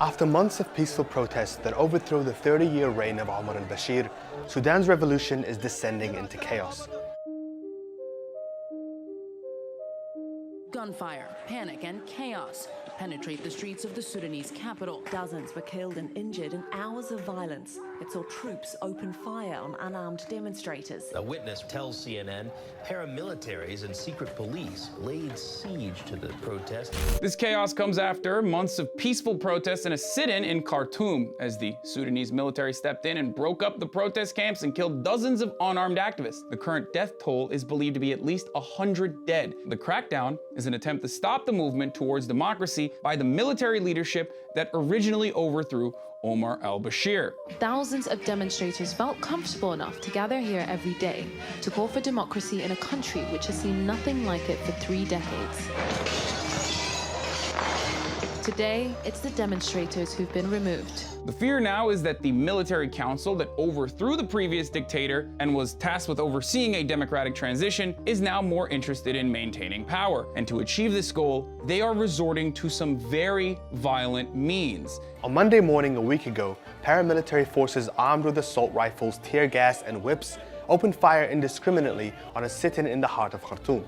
After months of peaceful protests that overthrew the 30-year reign of Omar al-Bashir, Sudan's revolution is descending into chaos. Gunfire, panic, and chaos penetrate the streets of the Sudanese capital. Dozens were killed and injured in hours of violence. It saw troops open fire on unarmed demonstrators. A witness tells CNN paramilitaries and secret police laid siege to the protest. This chaos comes after months of peaceful protests and a sit-in in Khartoum as the Sudanese military stepped in and broke up the protest camps and killed dozens of unarmed activists. The current death toll is believed to be at least 100 dead. The crackdown is an attempt to stop the movement towards democracy by the military leadership that originally overthrew Omar al-Bashir. Thousands of demonstrators felt comfortable enough to gather here every day to call for democracy in a country which has seen nothing like it for 3 decades. Today, it's the demonstrators who've been removed. The fear now is that the military council that overthrew the previous dictator and was tasked with overseeing a democratic transition is now more interested in maintaining power. And to achieve this goal, they are resorting to some very violent means. On Monday morning a week ago, paramilitary forces armed with assault rifles, tear gas, and whips opened fire indiscriminately on a sit-in in the heart of Khartoum.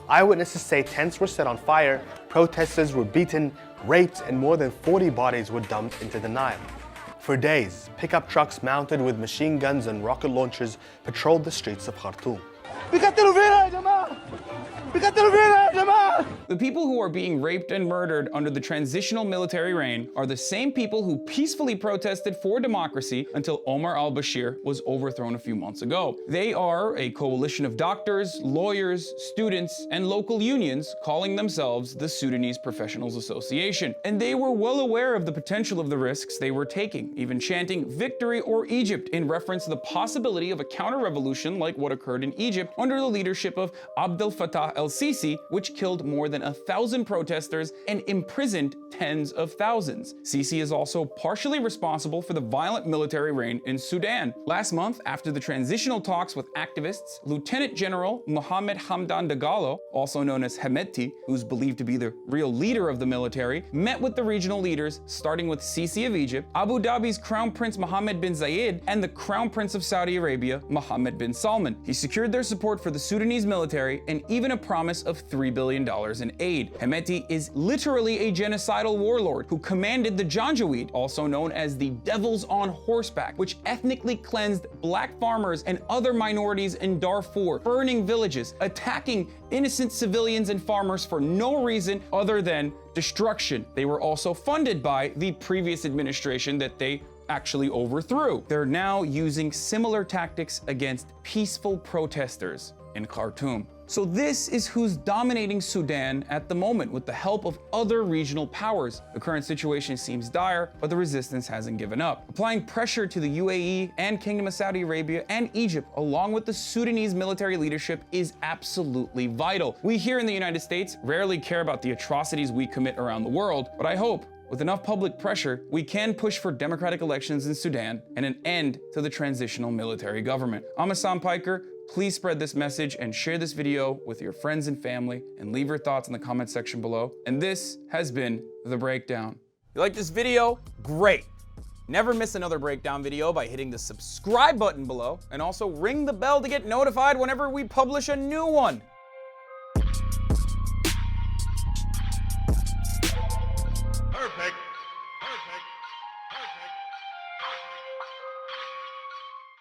Eyewitnesses say tents were set on fire, protesters were beaten, raped, and more than 40 bodies were dumped into the Nile. For days, pickup trucks mounted with machine guns and rocket launchers patrolled the streets of Khartoum. The people who are being raped and murdered under the transitional military reign are the same people who peacefully protested for democracy until Omar al-Bashir was overthrown a few months ago. They are a coalition of doctors, lawyers, students, and local unions calling themselves the Sudanese Professionals Association. And they were well aware of the potential of the risks they were taking, even chanting "Victory or Egypt" in reference to the possibility of a counter-revolution like what occurred in Egypt under the leadership of Abdel Fattah el-Sisi, which killed more than 1,000 protesters and imprisoned tens of thousands. Sisi is also partially responsible for the violent military reign in Sudan. Last month, after the transitional talks with activists, Lieutenant General Mohammed Hamdan Dagalo, also known as Hemeti, who's believed to be the real leader of the military, met with the regional leaders, starting with Sisi of Egypt, Abu Dhabi's Crown Prince Mohammed bin Zayed, and the Crown Prince of Saudi Arabia, Mohammed bin Salman. He secured their support for the Sudanese military and even a promise of $3 billion in aid. Hemeti is literally a genocidal warlord who commanded the Janjaweed, also known as the Devils on Horseback, which ethnically cleansed black farmers and other minorities in Darfur, burning villages, attacking innocent civilians and farmers for no reason other than destruction. They were also funded by the previous administration that they actually overthrew. They're now using similar tactics against peaceful protesters in Khartoum. So this is who's dominating Sudan at the moment with the help of other regional powers. The current situation seems dire, but the resistance hasn't given up. Applying pressure to the UAE and Kingdom of Saudi Arabia and Egypt, along with the Sudanese military leadership, is absolutely vital. We here in the United States rarely care about the atrocities we commit around the world, but I hope with enough public pressure, we can push for democratic elections in Sudan and an end to the transitional military government. I'm Hasan Piker. Please spread this message and share this video with your friends and family, and leave your thoughts in the comment section below. And this has been The Breakdown. You like this video? Great. Never miss another breakdown video by hitting the subscribe button below, and also ring the bell to get notified whenever we publish a new one. Perfect. Perfect. Perfect. Perfect.